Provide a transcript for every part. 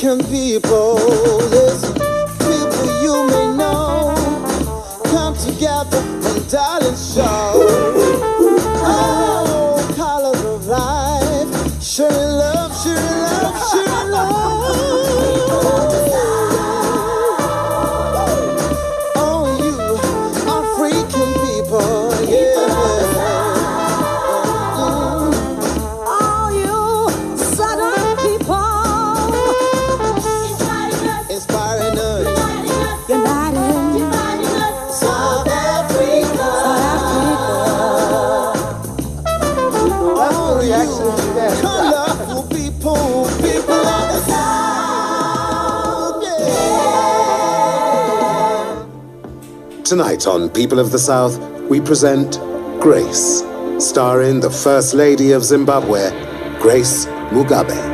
African people, listen, people you may know, come together on Dali's show. Oh, colors of life, share love, share love, share love. Oh, you African people, yeah. All you Southern people, Inspiring us, united, South Africa. That's the reaction to that. Colorful people, people of the South, yeah. Tonight on People of the South, we present Grace, starring the First Lady of Zimbabwe, Grace Mugabe.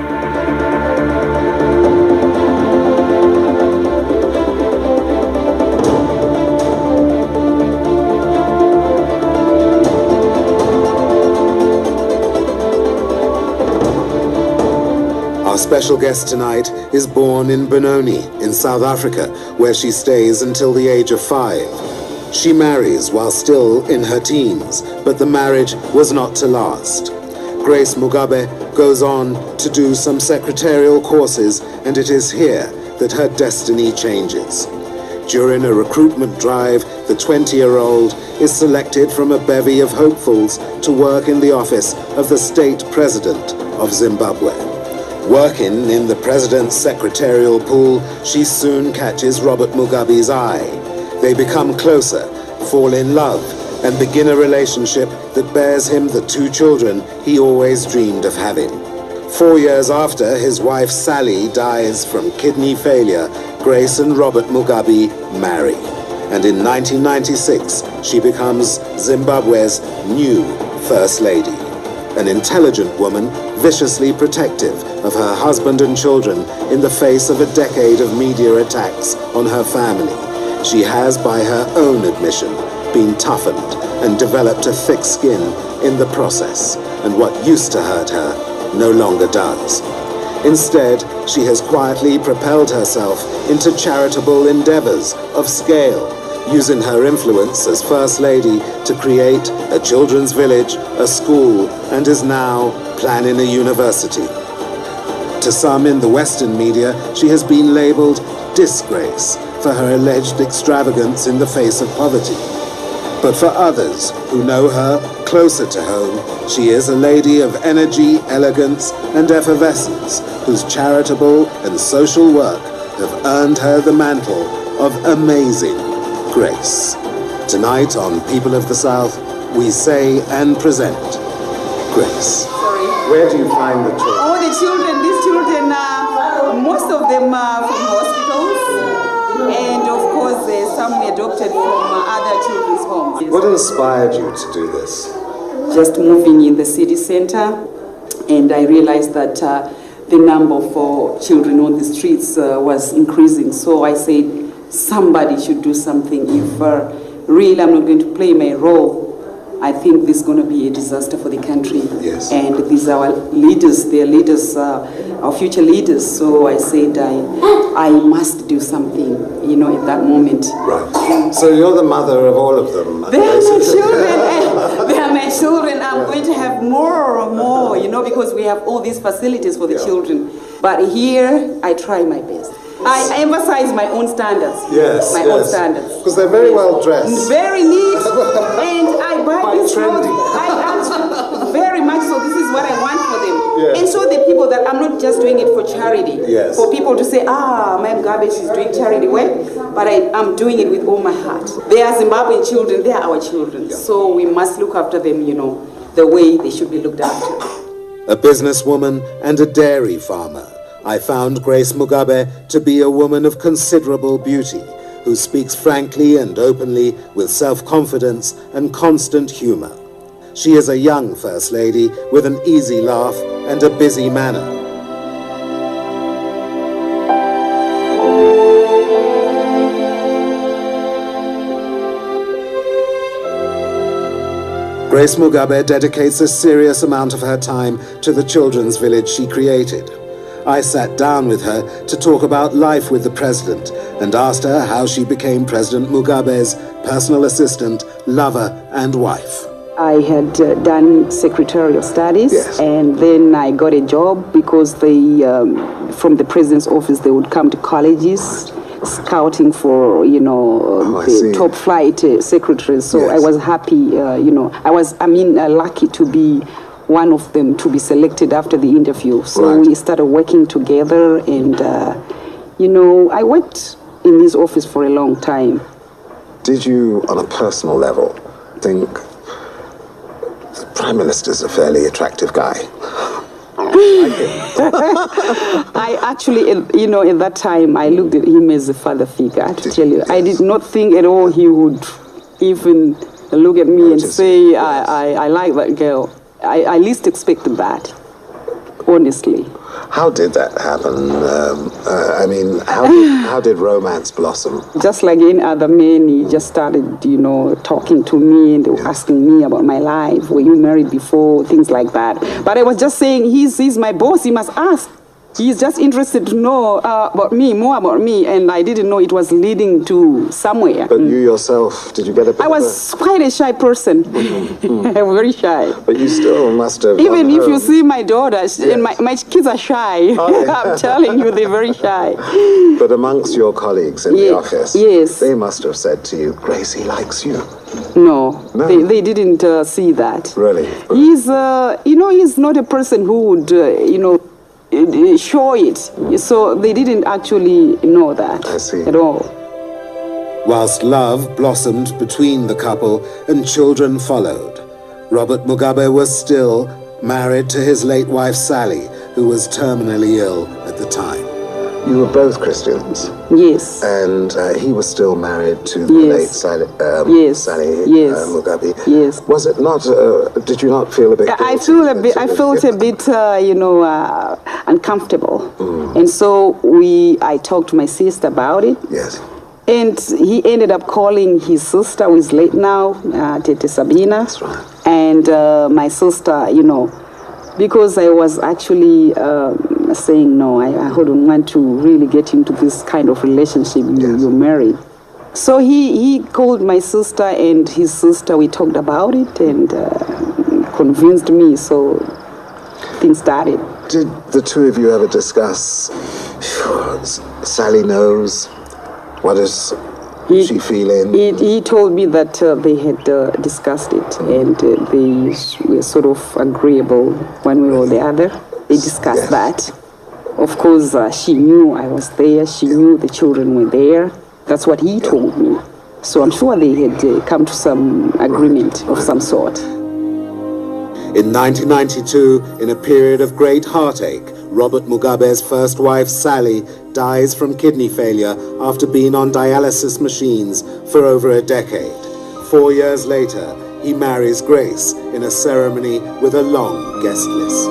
Our special guest tonight is born in Benoni, in South Africa, where she stays until the age of 5. She marries while still in her teens, but the marriage was not to last. Grace Mugabe goes on to do some secretarial courses, and it is here that her destiny changes. During a recruitment drive, the 20-year-old is selected from a bevy of hopefuls to work in the office of the state president of Zimbabwe. Working in the president's secretarial pool, she soon catches Robert Mugabe's eye. They become closer, fall in love, and begin a relationship that bears him the 2 children he always dreamed of having. 4 years after his wife Sally dies from kidney failure, Grace and Robert Mugabe marry. And in 1996, she becomes Zimbabwe's new First Lady. An intelligent woman, viciously protective of her husband and children in the face of a decade of media attacks on her family. She has, by her own admission, been toughened and developed a thick skin in the process, and what used to hurt her no longer does. Instead, she has quietly propelled herself into charitable endeavors of scale, using her influence as First Lady to create a children's village, a school, and is now planning a university. To some in the Western media, she has been labeled disgrace for her alleged extravagance in the face of poverty. But for others who know her closer to home, she is a lady of energy, elegance, and effervescence, whose charitable and social work have earned her the mantle of amazing grace. Tonight on People of the South, we say and present Grace. sorry. Where do you find the children? All the children, these children, most of them are from hospitals, and of course some were adopted from other children's homes. What inspired you to do this? Just moving in the city center, and I realized that the number for children on the streets was increasing. So I said, somebody should do something. If really I'm not going to play my role, I think this is going to be a disaster for the country. Yes. And these are our leaders, they're leaders, our future leaders. So I said I must do something, at that moment. Right. So you're the mother of all of them. They are my children. They are my children. I'm going to have more, because we have all these facilities for the children. But here, I try my best. I emphasize my own standards. Yes, my own standards. Because they're very well dressed. Very neat, and I buy this clothes. Very much so. This is what I want for them. Yes. And show the people that I'm not just doing it for charity. Yes. For people to say, my Mugabe, she's doing charity work, but I'm doing it with all my heart. They are Zimbabwean children. They are our children. Yeah. So we must look after them, the way they should be looked after. A businesswoman and a dairy farmer, I found Grace Mugabe to be a woman of considerable beauty, who speaks frankly and openly with self-confidence and constant humor. She is a young First Lady with an easy laugh and a busy manner. Grace Mugabe dedicates a serious amount of her time to the children's village she created. I sat down with her to talk about life with the president and asked her how she became President Mugabe's personal assistant, lover, and wife. I had done secretarial studies, Yes. and then I got a job because they, from the president's office, they would come to colleges scouting for, the top flight secretaries. So Yes. I was happy, lucky to be one of them, to be selected after the interview. So Right. we started working together, and, I worked in his office for a long time. Did you, on a personal level, think the Prime Minister's a fairly attractive guy? I actually, at that time, I looked at him as a father figure, to tell you. I did not think at all he would even look at me and say, I like that girl. I least expected that, honestly. How did that happen? How did romance blossom? Just like any other man, he just started, talking to me and asking me about my life. Were you married before? Things like that. But I was just saying, he's my boss. He must ask. He's just interested to know more about me. And I didn't know it was leading to somewhere. But you yourself, did you get a bit I was quite a shy person. Very shy. But you still must have... Even if you see my daughter, and my kids are shy. Oh, yeah. I'm telling you, they're very shy. But amongst your colleagues in the office, yes. they must have said to you, Grace, he likes you. No. They didn't see that. Really? He's, he's not a person who would, show it. So they didn't actually know that at all. Whilst love blossomed between the couple and children followed, Robert Mugabe was still married to his late wife Sally, who was terminally ill at the time. You were both Christians. Yes. And he was still married to the late Sally Mugabe. Yes. Was it not, did you not feel a bit guilty? I felt a bit, uncomfortable. And so I talked to my sister about it. Yes. And he ended up calling his sister, who is late now, Tete Sabina. That's right. And my sister, because I was actually saying, no, I don't want to really get into this kind of relationship. You're married. So he called my sister and his sister. We talked about it and convinced me. So things started. Did the two of you ever discuss, Sally knows, what is she feeling? He told me that they had discussed it and they were sort of agreeable one way or the other. They discussed that. Of course, she knew I was there. She knew the children were there. That's what he told me. So I'm sure they had come to some agreement of some sort. In 1992, in a period of great heartache, Robert Mugabe's first wife, Sally, dies from kidney failure after being on dialysis machines for over a decade. 4 years later, he marries Grace in a ceremony with a long guest list.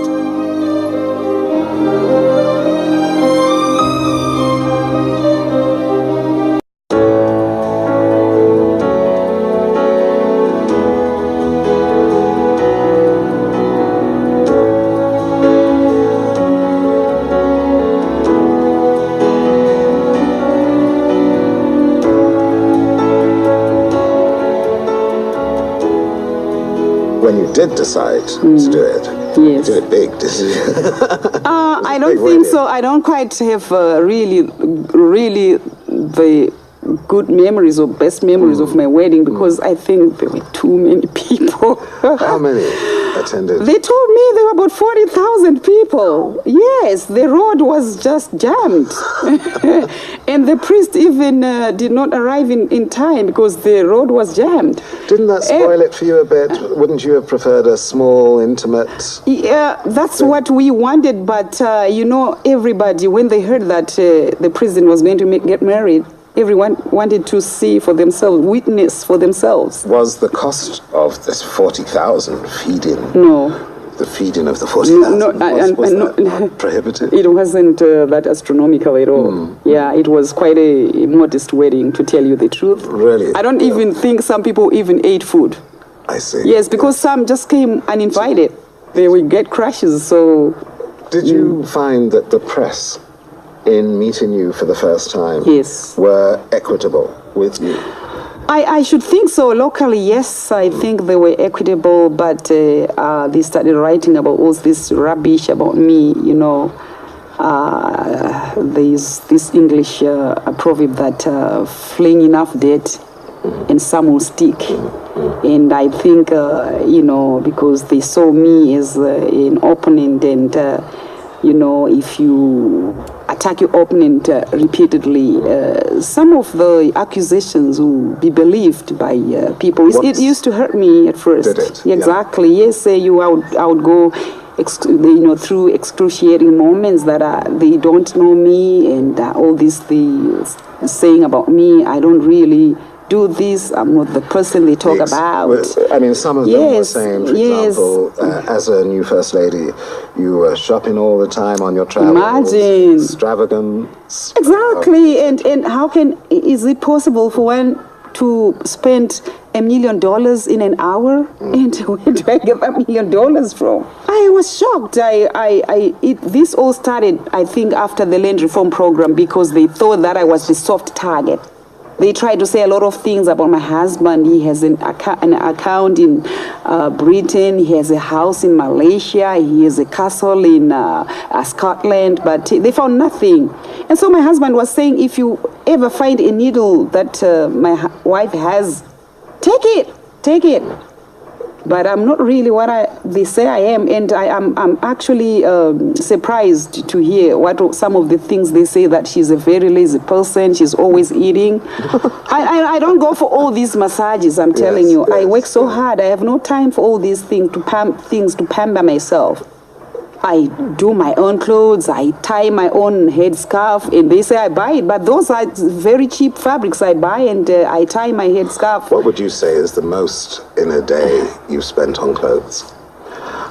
When you did decide to do it, you did it big, did you? I don't think so. I don't quite have really the good memories or best memories of my wedding because I think there were too many people. How many attended? They told me there were about 40,000 people. Yes, the road was just jammed. And the priest even did not arrive in time because the road was jammed. Didn't that spoil it for you a bit? Wouldn't you have preferred a small, intimate... Yeah, that's what we wanted, but everybody, when they heard that the president was going to get married, everyone wanted to see for themselves, witness for themselves. Was the cost of this 40,000 feeding? No. The feeding of the 40,000 was that prohibitive? It wasn't that astronomical at all. Yeah, it was quite a modest wedding, to tell you the truth. Really? I don't even think some people even ate food. I see. Yes, because some just came uninvited. They would get crashes, so Did you find that the press, in meeting you for the first time, Yes. were equitable with you? I should think so. Locally, yes, I think they were equitable, but they started writing about all this rubbish about me, you know. There's this English proverb that fling enough dirt and some will stick. And I think, you know, because they saw me as an opponent, and, you know, if you attack your opponent repeatedly, some of the accusations will be believed by people. It used to hurt me at first. Did it? Exactly. Yeah. Yes, I would go you know, through excruciating moments that they don't know me, and all these things saying about me, I don't really do this, I'm not the person they talk about. I mean, some of them were saying, for example, as a new First Lady, you were shopping all the time on your travels. Imagine. Extravagance. Exactly, and how is it possible for one to spend $1 million in an hour? And where do I get $1 million from? I was shocked. This all started, I think, after the land reform program, because they thought that I was the soft target. They tried to say a lot of things about my husband. He has an account in Britain. He has a house in Malaysia. He has a castle in Scotland. But they found nothing. And so my husband was saying, if you ever find a needle that my wife has, take it. But I'm not really what they say I am, and I'm actually surprised to hear what some of the things they say, that she's a very lazy person, she's always eating. I don't go for all these massages, I'm telling you. I work so hard, I have no time for all these things to pamper myself. I do my own clothes, I tie my own headscarf, and they say I buy it, but those are very cheap fabrics I buy, and I tie my headscarf. What would you say is the most in a day you spent on clothes?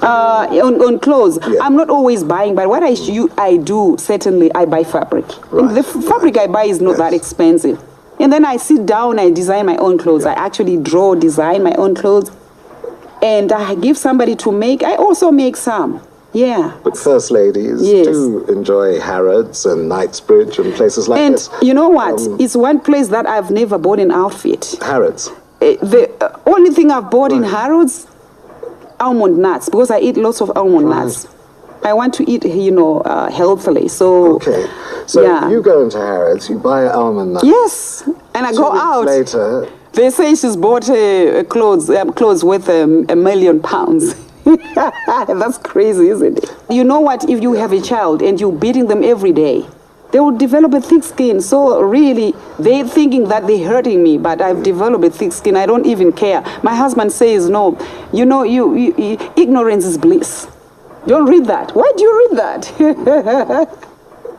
On clothes, I'm not always buying, but what I do, certainly, I buy fabric. Right. The fabric I buy is not that expensive. And then I sit down, I design my own clothes. I actually design my own clothes, and I give somebody to make. I also make some. Yeah. But First Ladies do enjoy Harrods and Knightsbridge and places like this. And you know what? It's one place that I've never bought an outfit. Harrods? The only thing I've bought in Harrods, almond nuts, because I eat lots of almond nuts. I want to eat, you know, healthily. So, okay. So you go into Harrods, you buy almond nuts. Yes. And I go out. Later. They say she's bought clothes worth £1 million. That's crazy, isn't it? You know what? If you have a child and you're beating them every day, they will develop a thick skin. So really, they're thinking that they're hurting me, but I've developed a thick skin. I don't even care. My husband says, no, you know, ignorance is bliss. Don't read that. Why do you read that?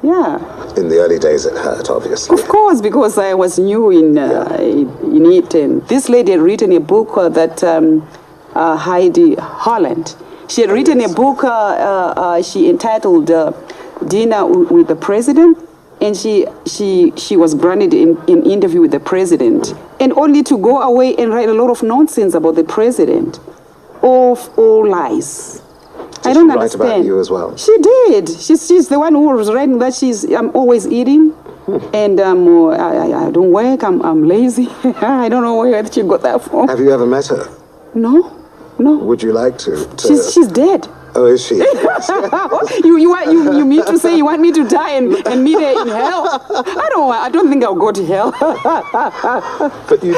Yeah. In the early days, it hurt, obviously. Of course, because I was new in it. And this lady had written a book that... Heidi Holland. She had written a book she entitled Dinner with the President, and she was granted an interview with the president, and only to go away and write a lot of nonsense about the president, all lies. I don't understand. Did she write about you as well? She did. She's the one who was writing that I'm always eating. And I don't work, I'm lazy. I don't know where she got that from. Have you ever met her? No. Would you like to? She's dead. Oh, is she? You mean to say you want me to die and meet her in hell? I don't think I'll go to hell. But you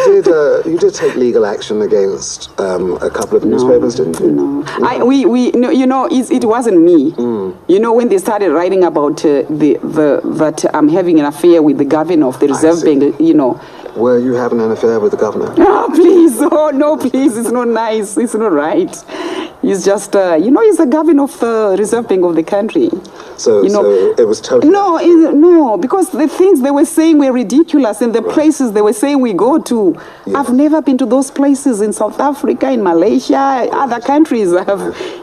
did take legal action against a couple of newspapers, didn't you? No. You know, it wasn't me. You know, when they started writing about that I'm having an affair with the governor of the Reserve Bank, you know. Were you having an affair with the governor? Oh, please. Oh, no, please. It's not nice. It's not right. He's just, you know, he's the governor of the Reserve Bank of the country. So, so it was totally... No, because the things they were saying were ridiculous, and the places they were saying we go to. Yeah. I've never been to those places in South Africa, in Malaysia, other countries.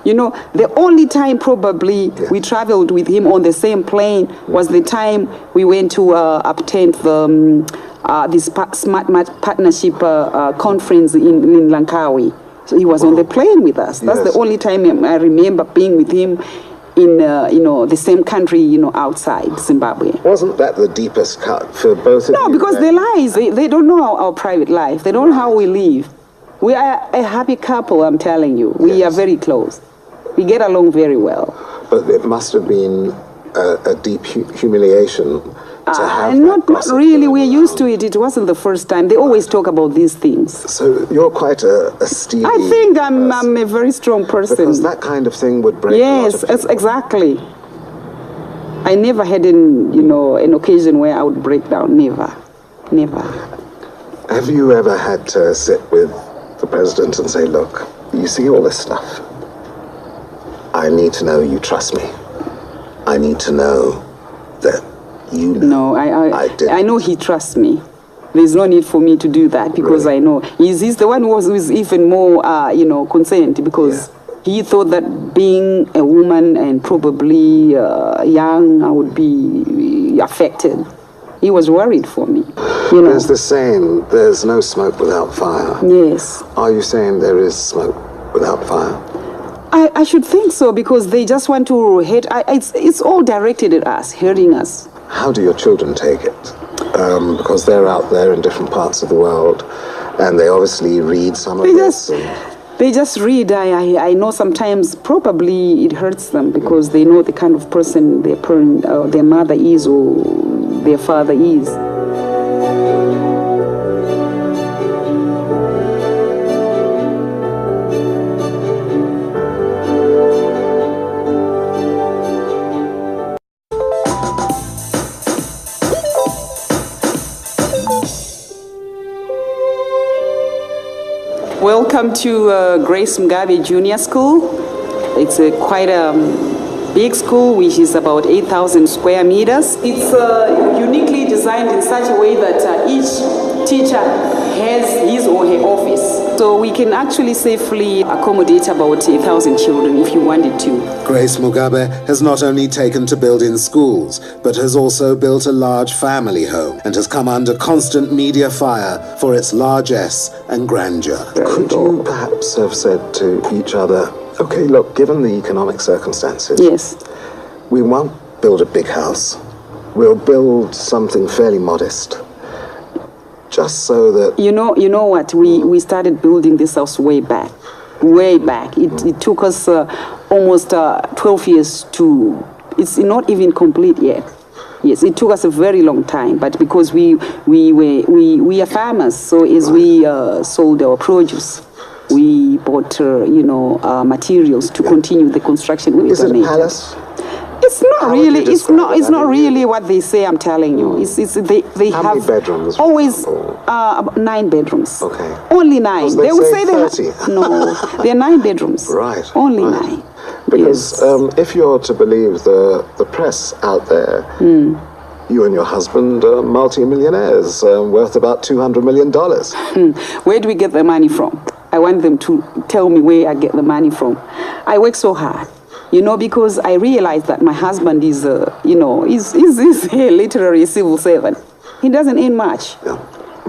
You know, the only time probably we traveled with him on the same plane was the time we went to obtain this Smart Partnership conference in Langkawi. So he was on the plane with us. That's the only time I remember being with him in the same country, outside Zimbabwe. Wasn't that the deepest cut for both of you? No, because they lies. They don't know our private life. They don't know how we live. We are a happy couple, I'm telling you. We are very close. We get along very well. But it must have been a deep humiliation to have not really. We're used to it. It wasn't the first time. They always talk about these things. So you're quite a steely I think I'm a very strong person. Because that kind of thing would break a lot of people. Exactly. I never had an occasion where I would break down. Never. Have you ever had to sit with the president and say, look, you see all this stuff? I need to know you trust me. I need to know that you know. No, I know he trusts me. There's no need for me to do that because I know he's the one who was even more, concerned because he thought that being a woman and probably young, I would be affected. He was worried for me. There's this saying, there's no smoke without fire. Yes. Are you saying there is smoke without fire? I should think so because they just want to hate. It's all directed at us, hurting us. How do your children take it? Because they're out there in different parts of the world and they obviously read some of this. They just read. I know sometimes probably it hurts them because they know the kind of person their parent, their mother is or their father is. Welcome to Grace Mugabe Junior School. It's quite a big school, which is about 8,000 square meters. It's uniquely designed in such a way that each teacher has his or her office. So we can actually safely accommodate about 1,000 children if you wanted to. Grace Mugabe has not only taken to building schools, but has also built a large family home and has come under constant media fire for its largesse and grandeur. Could you perhaps have said to each other, okay, look, given the economic circumstances, yes, we won't build a big house. We'll build something fairly modest. Just so that... You know what? We started building this house way back. It took us almost 12 years to... It's not even complete yet. Yes, it took us a very long time, but because we are farmers, so as we sold our produce, we bought materials to continue the construction. Is it a palace? It's not really. It's not really what they say. I'm telling you. They How have many bedrooms? Always 9 bedrooms. Okay. Only 9. They would say say 30. No, they're 9 bedrooms. Right. Only 9. Because if you're to believe the press out there, you and your husband are multi-millionaires worth about $200 million. Where do we get the money from? I want them to tell me where I get the money from. I work so hard. Because I realized that my husband is, is literally a civil servant. He doesn't earn much. Yeah.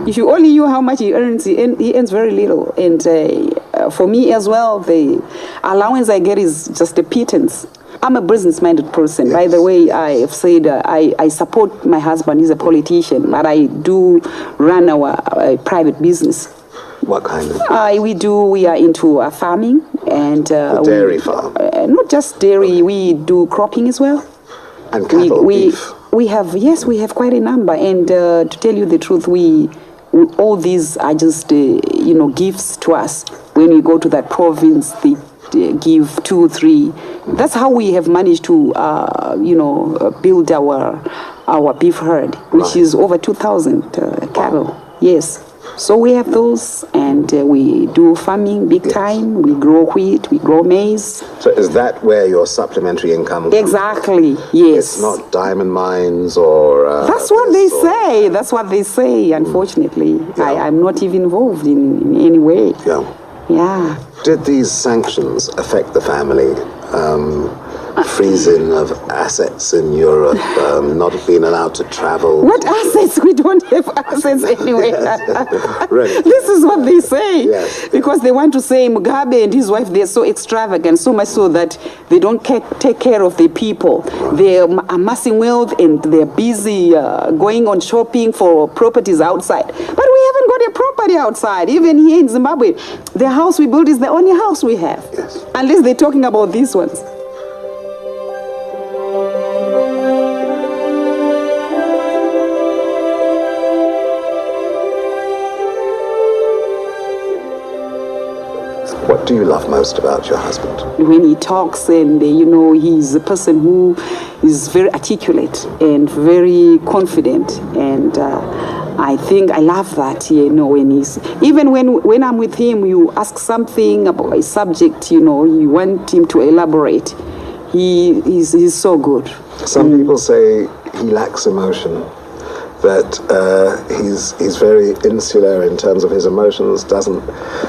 If you only knew how much he earns, he earns very little. And for me as well, the allowance I get is just a pittance. I'm a business-minded person. Yes. By the way, I have said I support my husband. He's a politician, but I do run our private business. What kind of? We are into farming and dairy farm. Not just dairy. We do cropping as well. And cattle, beef. We have quite a number. And to tell you the truth, all these are just gifts to us. When we go to that province, they give 2 or 3. That's how we have managed to build our beef herd, which is over 2,000 cattle. Yes. So we have those, and we do farming big time. We grow wheat, we grow maize. So is that where your supplementary income comes? Exactly, yes. It's not diamond mines or... That's what they say. That's what they say, unfortunately. Yeah. I'm not even involved in any way. Yeah. Yeah. Did these sanctions affect the family? freezing of assets in Europe, not being allowed to travel. What assets? We don't have assets anywhere. Really? This is what they say. Yes. Because they want to say Mugabe and his wife, they're so extravagant, so much so that they don't take care of their people. Right. They're amassing wealth and they're busy going on shopping for properties outside. But we haven't got a property outside. Even here in Zimbabwe, the house we built is the only house we have. Yes. Unless they're talking about these ones. What do you love most about your husband? When he talks, and he's a person who is very articulate and very confident, and I think I love that. When he's even when I'm with him, you ask something about a subject, you want him to elaborate. He's so good. Some people say he lacks emotion, that he's very insular in terms of his emotions, doesn't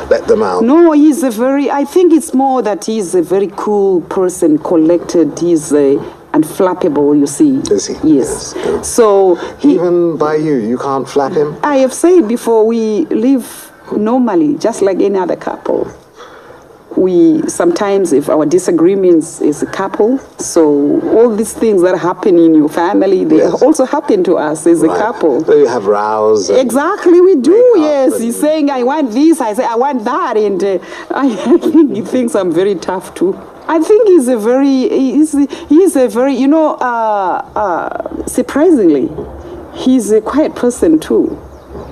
let them out. No, I think it's more that he's a very cool person, collected, he's unflappable, you see. Is he? Yes. Yes. So even by you can't flap him? I have said before, we live normally, just like any other couple. We sometimes, if our disagreements is a couple, so all these things that happen in your family, they also happen to us as a couple. So you have rows. Exactly, we do, yes. He's saying, I want this, I say, I want that, and I think he thinks I'm very tough too. I think he's a very, surprisingly, he's a quiet person too.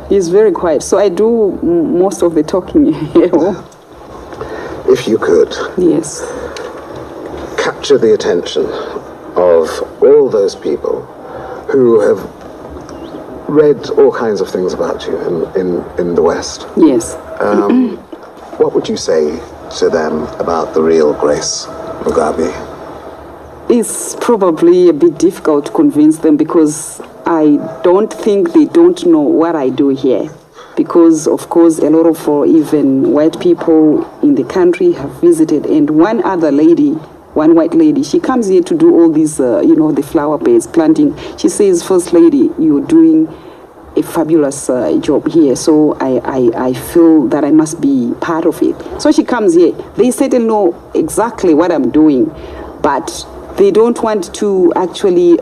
He's very quiet, so I do most of the talking. If you could, yes, capture the attention of all those people who have read all kinds of things about you in the West. Yes. What would you say to them about the real Grace Mugabe? It's probably a bit difficult to convince them because I don't think they don't know what I do here. Because, of course, a lot of even white people in the country have visited. And one white lady, she comes here to do all these, the flower beds, planting. She says, First Lady, you're doing a fabulous job here. So I feel that I must be part of it. So she comes here. They certainly know exactly what I'm doing. But they don't want to actually...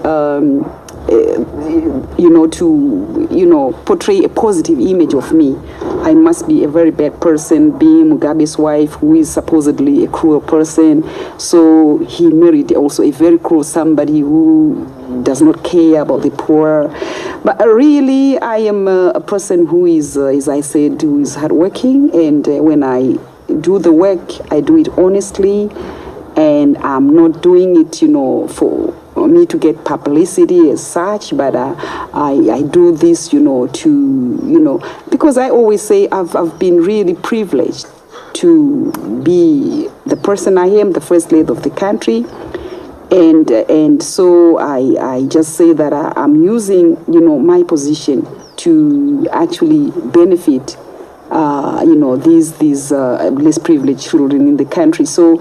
portray a positive image of me. I must be a very bad person, being Mugabe's wife, who is supposedly a cruel person. So he married also a very cruel somebody who does not care about the poor. But really, I am a person who is, as I said, who is hardworking. And when I do the work, I do it honestly. And I'm not doing it, for me to get publicity as such, but I do this, because I always say I've been really privileged to be the person I am, the first lady of the country, and so I just say that I'm using, my position to actually benefit, these less privileged children in the country. So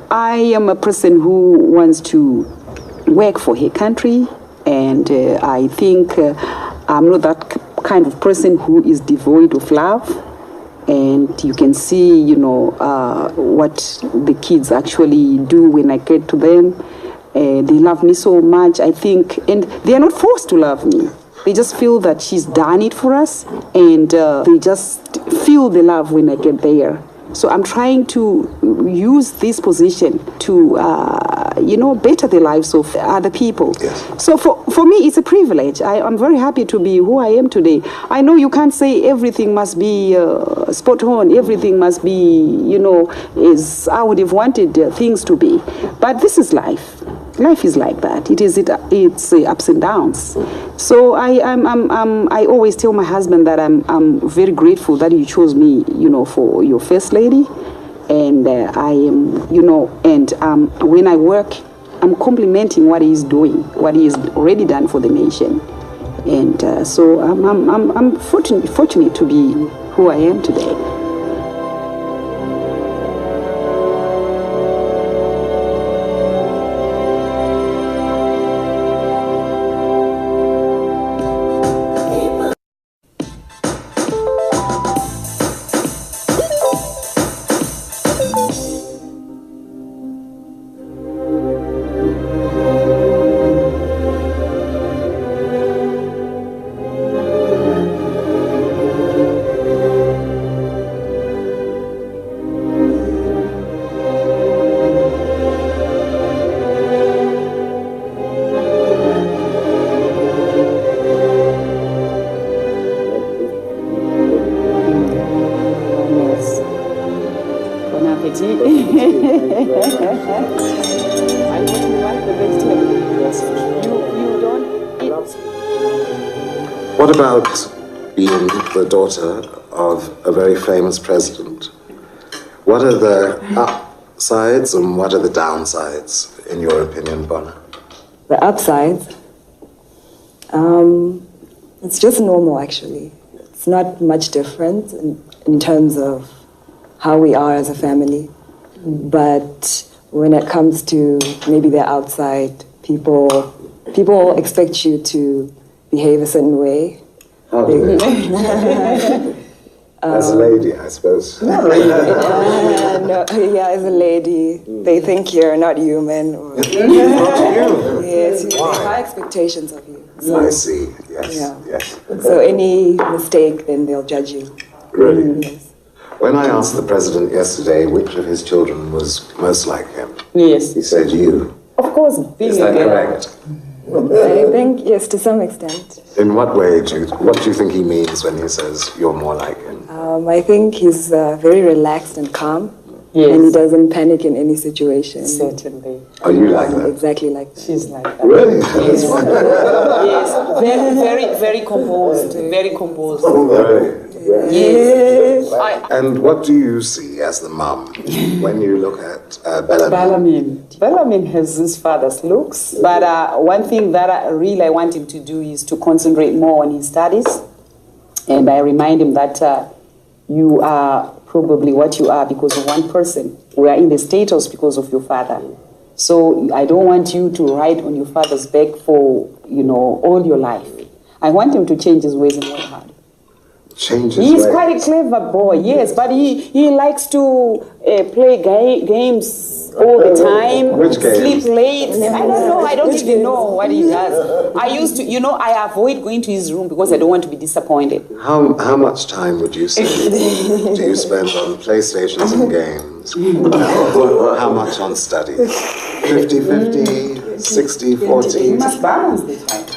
I am a person who wants to work for her country, and I think I'm not that kind of person who is devoid of love. And you can see, what the kids actually do when I get to them. They love me so much, I think, and they are not forced to love me. They just feel that she's done it for us, and they just feel the love when I get there. So I'm trying to use this position to, better the lives of other people. Yes. So for me, it's a privilege. I'm very happy to be who I am today. I know you can't say everything must be spot on, everything must be, as I would have wanted things to be. But this is life. Life is like that. It's ups and downs. So I always tell my husband that I'm very grateful that you chose me, for your first lady, and I am, and when I work, I'm complimenting what he's doing, what he has already done for the nation, and so I'm fortunate to be who I am today. it. I only like the vegetable. You don't eat. What about being the daughter of a very famous president? What are the upsides and what are the downsides, in your opinion, Bona? The upsides? It's just normal, actually. It's not much different in terms of how we are as a family. But when it comes to maybe the outside, people expect you to behave a certain way. How do they? As a lady, I suppose. No, yeah, as a lady, they think you're not human. Or, Not you? yes, they have high expectations of you. I see, yes, Yeah. yes. So any mistake, then they'll judge you. Really? Yes. When I asked the president yesterday which of his children was most like him, Yes. he said you. Of course, being Is a that girl. correct? I think, yes, to some extent. In what way what do you think he means when he says you're more like him? I think he's very relaxed and calm. Yes. And he doesn't panic in any situation. Certainly. Are you like that? Exactly like that. She's like that. Really? Yes. Yes. Very, very, very composed. Very composed. Right. Yes. And what do you see as the mum when you look at Bellamy? Bellamy has his father's looks, but one thing that I really want him to do is to concentrate more on his studies. And I remind him that you are probably what you are because of one person. We are in the status because of your father. So I don't want you to ride on your father's back for, all your life. I want him to change his ways and work hard. Change his He's ways. quite a clever boy, yes, but he likes to play games all the time. Which games? Sleep late. I don't know. I don't even know what he does. I used to, I avoid going to his room because I don't want to be disappointed. How much time would you say do you spend on PlayStations and games? How much on study? 50-50, 60-40? You must balance this, right?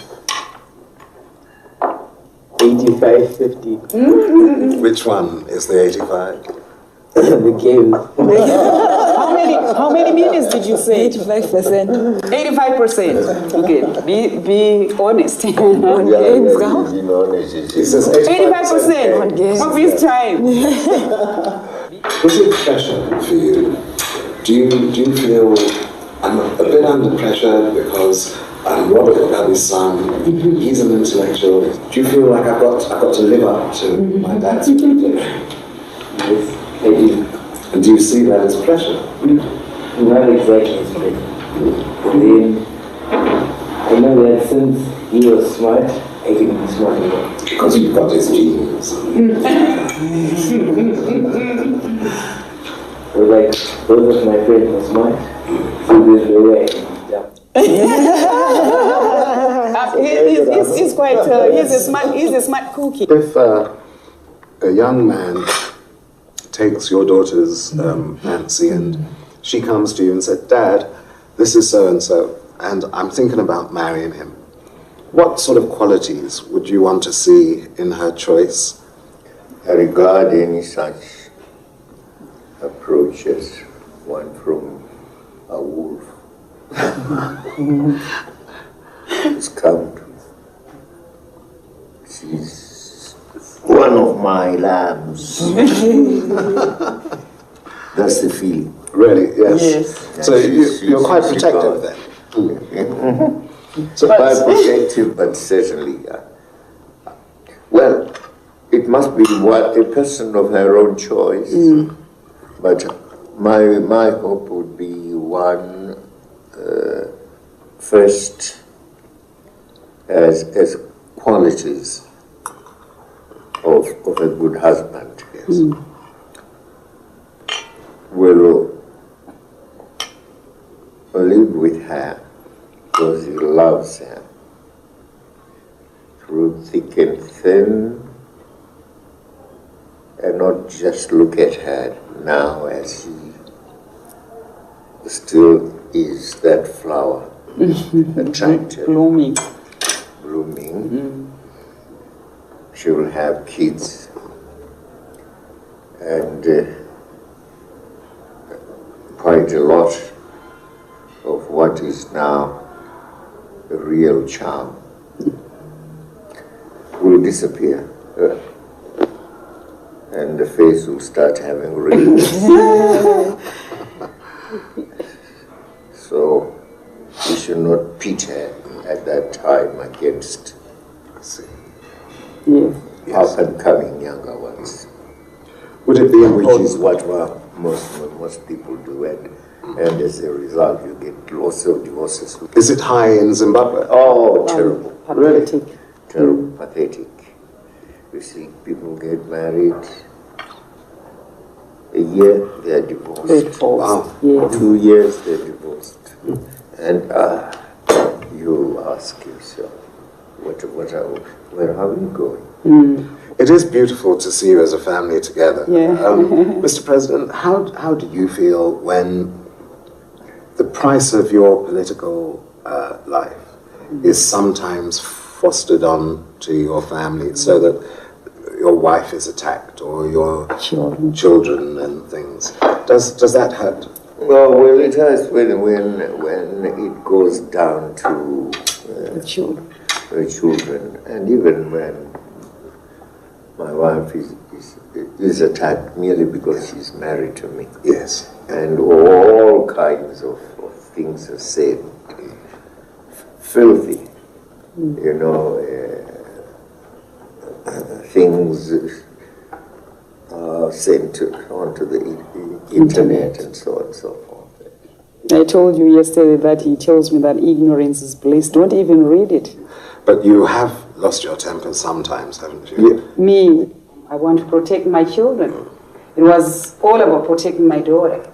85-50. Which one is the 85? The game. How many minutes did you say? 85%. 85%. Okay, be honest. On Yeah, games, yeah, huh? you know, it's He says 85%. 85% of his time. Is it pressure for you? Do you feel I'm a bit under pressure because I'm Robert Mugabe's son, he's an intellectual. Do you feel like I've got to live up to my dad's expectation? Yes, I do. And do you see that as pressure? Not exactly straight. Then I know that since he was smart, I can be smart enough. Because you've got his genes. So like both of my friends were smart, so there's no way I can be dumb. He's quite. He's a smart cookie. If a young man takes your daughter's fancy and she comes to you and said, Dad, this is so-and-so, and I'm thinking about marrying him, what sort of qualities would you want to see in her choice? I regard any such approach as one from a wolf. It's come to. She's one of my lambs. That's the feeling. Really, yes. Yes. So She's you're quite protective God. then? So by protective, but certainly, well, it must be a person of her own choice. But my hope would be one first as qualities of a good husband. Yes. Will live with her because he loves her through thick and thin, and not just look at her now as she still is that flower, attractive, Blooming. blooming. She will have kids, and quite a lot of what is now the real charm will disappear. And the face will start having wrinkles. So we should not pit her at that time against up and coming younger ones. Would it be which is what most people do, and as a result you get lots of divorces. Is it high in Zimbabwe? Oh, terrible. Pathetic. Terrible, pathetic. You see, people get married, a year they're divorced. They're divorced. Yes. 2 years they're divorced. And you ask yourself, where are we going? It is beautiful to see you as a family together. Yeah. Mr. President, how do you feel when the price of your political life is sometimes fostered on to your family so that your wife is attacked or your children and things? Does that hurt? Well, it hurts when it goes down to the children, and even when my wife is attacked merely because she's married to me. Yes. And all kinds of things are said, filthy, you know, things are sent onto the internet and so on and so forth. I told you yesterday that he tells me that ignorance is bliss. Don't even read it. But you have lost your temper sometimes, haven't you? Yeah. Me, I want to protect my children. It was all about protecting my daughter.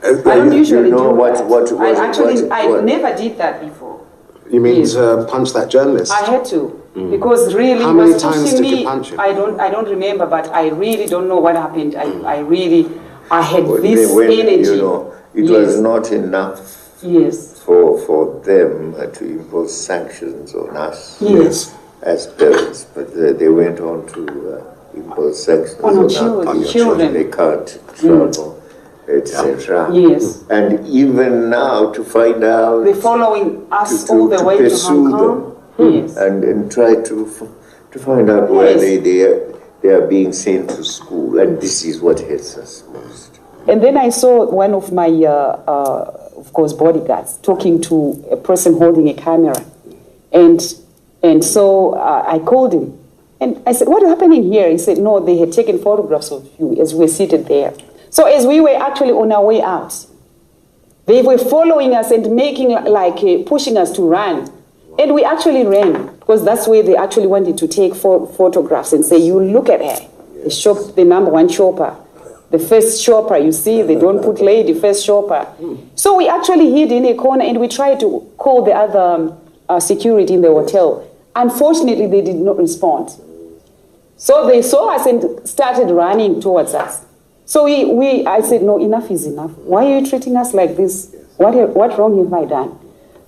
I don't usually do that. I never did that before. You mean to punch that journalist? I had to, because really How many times did you punch him? I don't remember, but I really don't know what happened. I had this energy. You know, it was not enough. Yes. For them to impose sanctions on us. Yes. As parents, but they went on to impose sanctions on our children. They can't travel, etc. Yes. And even now to find out, they're following us all the way to Hong Kong. Yes. And try to find out where they are being sent to school, and this is what hurts us most. And then I saw one of my, of course, bodyguards talking to a person holding a camera, and so I called him, and I said, "What is happening here?" He said, "No, they had taken photographs of you as we were seated there." So as we were actually on our way out, they were following us and making pushing us to run, and we actually ran because that's where they actually wanted to take photographs and say, "You look at her, the number one shopper." The first shopper, you see, they don't put lady, first shopper. So we actually hid in a corner and we tried to call the other security in the hotel. Unfortunately, they did not respond. So they saw us and started running towards us. So I said, "No, enough is enough. Why are you treating us like this? What wrong have I done?"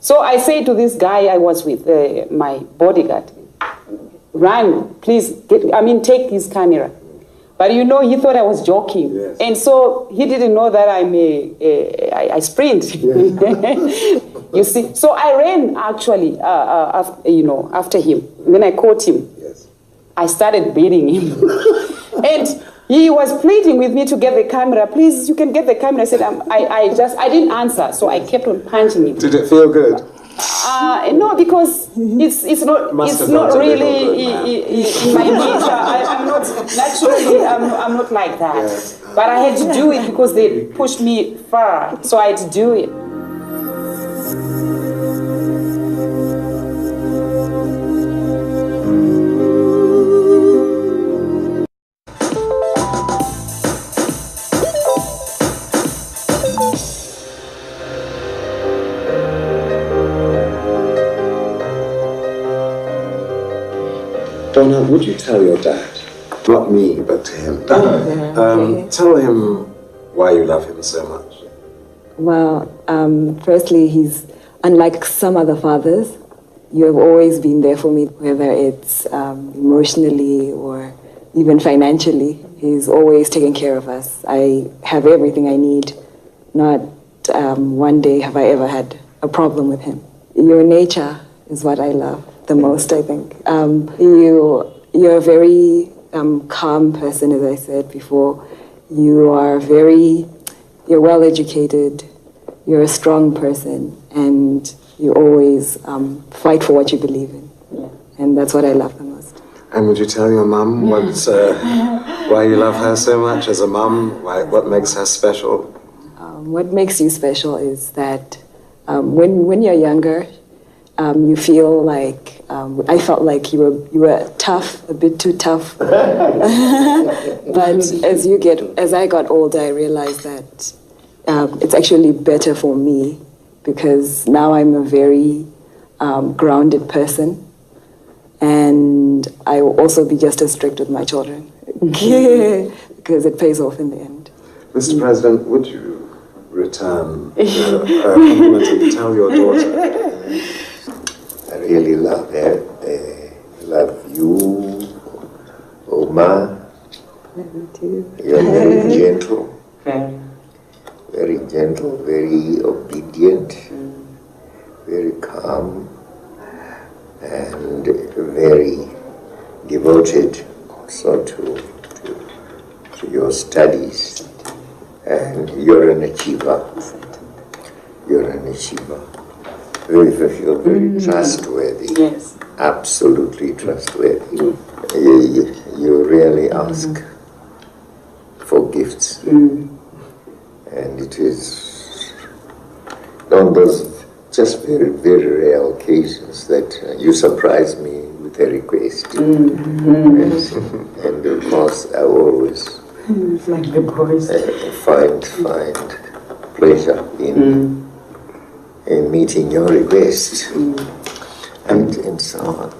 So I said to this guy I was with, my bodyguard, "Run, please, take his camera." But you know, he thought I was joking. Yes. And so he didn't know that I sprint. Yes. You see? So I ran actually, after him. And then I caught him. Yes. I started beating him. And he was pleading with me to get the camera. "Please, you can get the camera." I said, I didn't answer. So I kept on punching him. Did it feel good? No, because it's not really in my nature. I'm not naturally. I'm not like that. Yeah. But I had to do it because they pushed me far, so I had to do it. Donna, would you tell your dad, not me, but to him, tell him why you love him so much? Well, firstly, he's unlike some other fathers. You have always been there for me, whether it's emotionally or even financially. He's always taken care of us. I have everything I need, not one day have I ever had a problem with him. Your nature is what I love the most, I think. You're a very calm person, as I said before. You're well educated, you're a strong person, and you always fight for what you believe in. Yeah. And that's what I love the most. And would you tell your mum why you love her so much as a mum? What makes her special? What makes you special is that when you're younger, you feel like, I felt like you were tough, a bit too tough. But as I got older, I realized that it's actually better for me, because now I'm a very grounded person, and I will also be just as strict with my children, because it pays off in the end. Mr. President, would you return a compliment and tell your daughter? I really love her. Love you, Oma. Love you too. You're very gentle. Very gentle, very obedient, very calm, and very devoted also to your studies. And you're an achiever. You're an achiever. You're very trustworthy. Yes. Absolutely trustworthy. You really ask for gifts. And it is on those just very, very rare occasions that you surprise me with a request. Yes. And of course, I always Like the boys. find pleasure in meeting your request. And so on.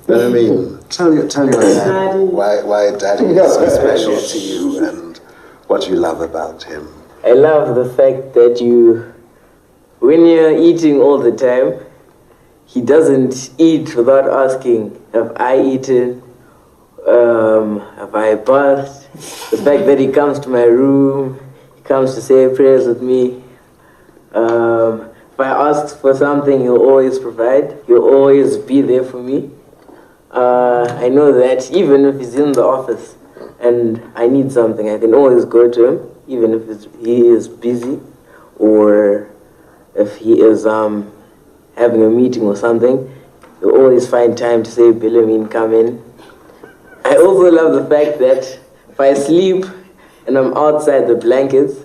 But I mean, tell your dad why Daddy is so special to you and what you love about him. I love the fact that when you're eating all the time, he doesn't eat without asking, have I eaten? Have I bathed? The fact that he comes to my room, he comes to say prayers with me. If I ask for something, he'll always provide. He'll always be there for me. I know that even if he's in the office and I need something, I can always go to him, even if he is busy or if he is having a meeting or something. He'll always find time to say, Bilamin, come in. I also love the fact that if I sleep and I'm outside the blankets,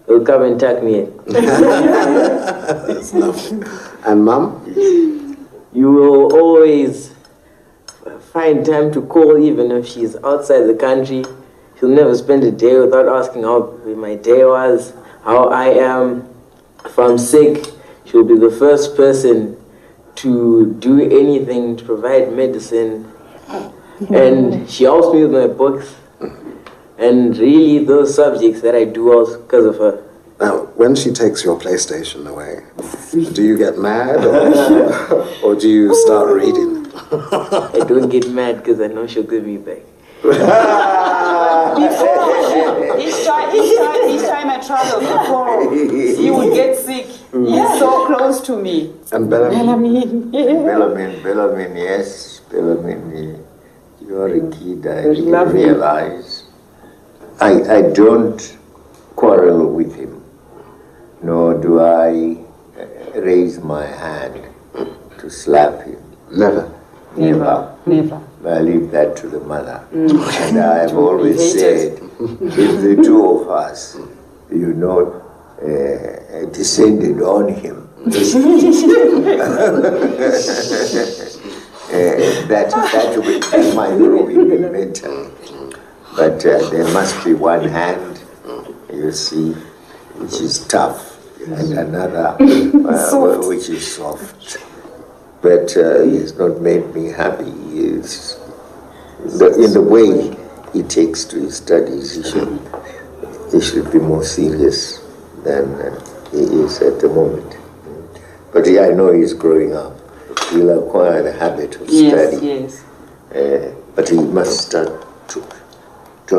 he'll come and tuck me in. That's lovely. And Mum? You will always find time to call even if she's outside the country. She'll never spend a day without asking how my day was, how I am. If I'm sick, she'll be the first person to do anything to provide medicine. And she helps me with my books. And really those subjects that I do all because of her. Now, when she takes your PlayStation away, do you get mad or do you start reading? I don't get mad because I know she'll give me back. Each time I travel before, he would get sick. He's so close to me. And Bellamy? Bilamin, yes. Bilamin, you're a kid, I realize. I don't quarrel with him, nor do I raise my hand to slap him. Never. Never. I leave that to the mother. And I've always said, if the two of us, descended on him, that might ruin me mentally. But there must be one hand, you see, which is tough, and another which is soft. But he has not made me happy. In the way he takes to his studies, he should be more serious than he is at the moment. But I know he's growing up. He'll acquire the habit of study. Yes. But he must start to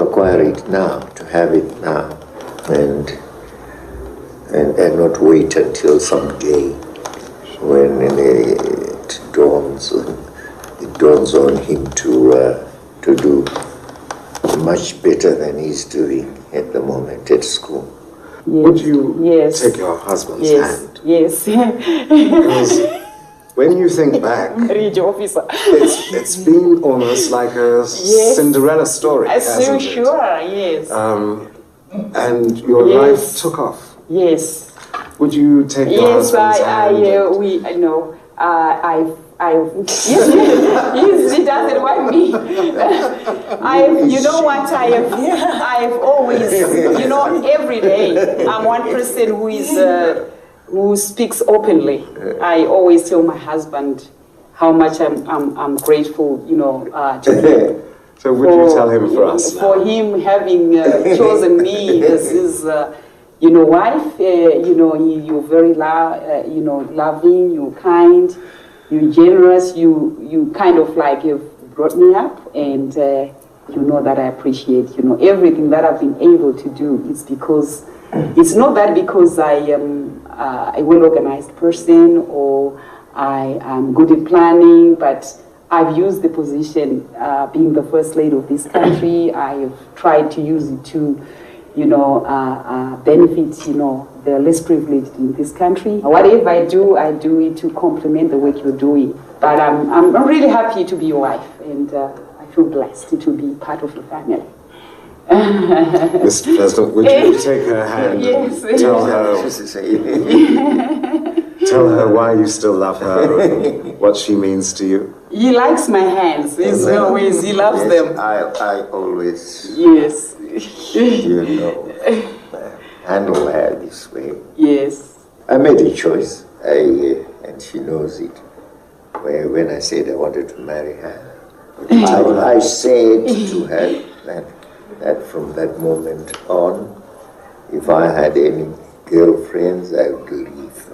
acquire it now, to have it now. And and not wait until some day when it dawns on him to do much better than he's doing at the moment at school. Yes. Would you take your husband's hand? Yes. Because when you think back, it's been almost like a Cinderella story, hasn't it? Sure, yes. And your life took off. Yes. Would you take your husband's hand? Yes, he doesn't want me. You know what, I've always, every day, I'm one person who speaks openly. I always tell my husband how much I'm grateful, to him. So would you tell him for us now? For him having chosen me as his, wife. You're very, loving, you're kind, you're generous. You kind of like you've brought me up, and you know that I appreciate, everything that I've been able to do. It's because, it's not that because I am a well-organized person or I am good at planning, but I've used the position, being the first lady of this country. I've tried to use it to, benefit, the less privileged in this country. Whatever I do it to complement the work you're doing. But I'm really happy to be your wife, and I feel blessed to be part of your family. Mr. President, would you take her hand and tell her why you still love her and what she means to you? He likes my hands. He loves them. I always, handle her this way. Yes. I made a choice, and she knows it. When I said I wanted to marry her, I said to her that from that moment on, if I had any girlfriends, I would leave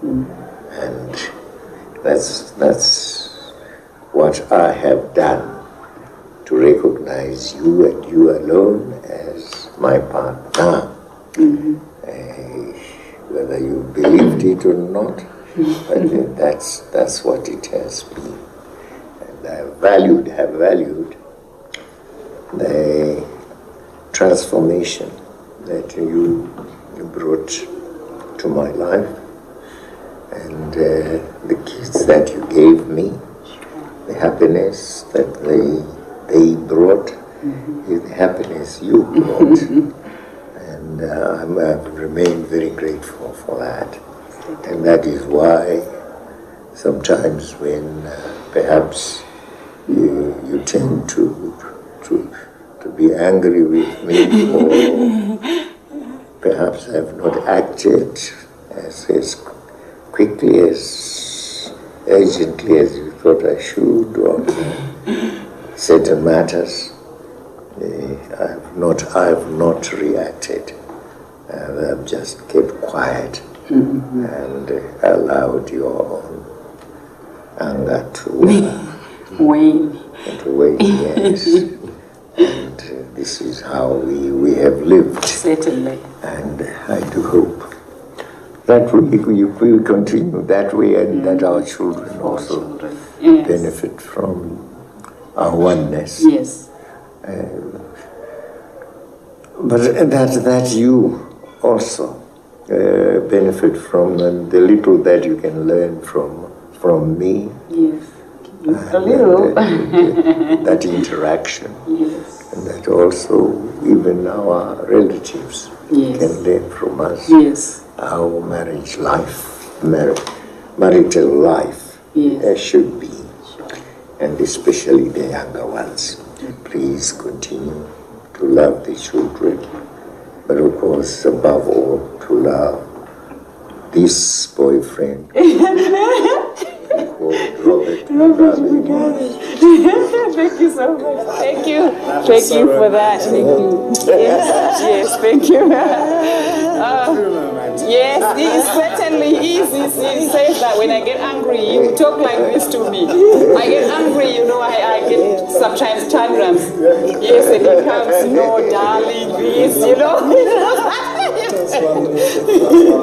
them. And that's what I have done, to recognize you and you alone as my partner. Whether you believed it or not, but that's what it has been. And I have valued the transformation that you brought to my life, and the kids that you gave me, the happiness that they brought, is the happiness you brought. And I've remained very grateful for that. And that is why sometimes when perhaps you tend to be angry with me, or perhaps I have not acted as quickly, as urgently as you thought I should on certain matters, I have not reacted. I've just kept quiet and allowed your own anger to wane. Yes. And this is how we have lived. Certainly. And I do hope that we will continue that way, and that our children also benefit from our oneness. Yes. But that you also benefit from, and the little that you can learn from me. Yes. A little. That interaction. Yes. And that also even our relatives can learn from us. Yes. Our marital life should be. And especially the younger ones. Please continue to love the children, but of course, above all, to love this boyfriend called Robert Mugabe. Thank you so much. Thank you. Thank you for that. Thank you. Yes, thank you. Yes, he certainly is. He says that when I get angry, you talk like this to me. I get angry, I get sometimes tantrums. Yes, and he comes, darling, this, That's wonderful.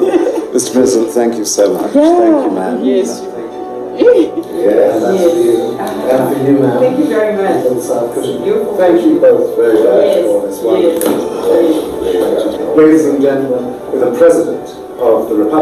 Mr. President, thank you so much. Yeah. Thank you, ma'am. Yes. Yeah, that's for you. And for you, ma'am. Thank you very much. Thank you both very much Yes. for this wonderful. Ladies and gentlemen, with the President of the Republic.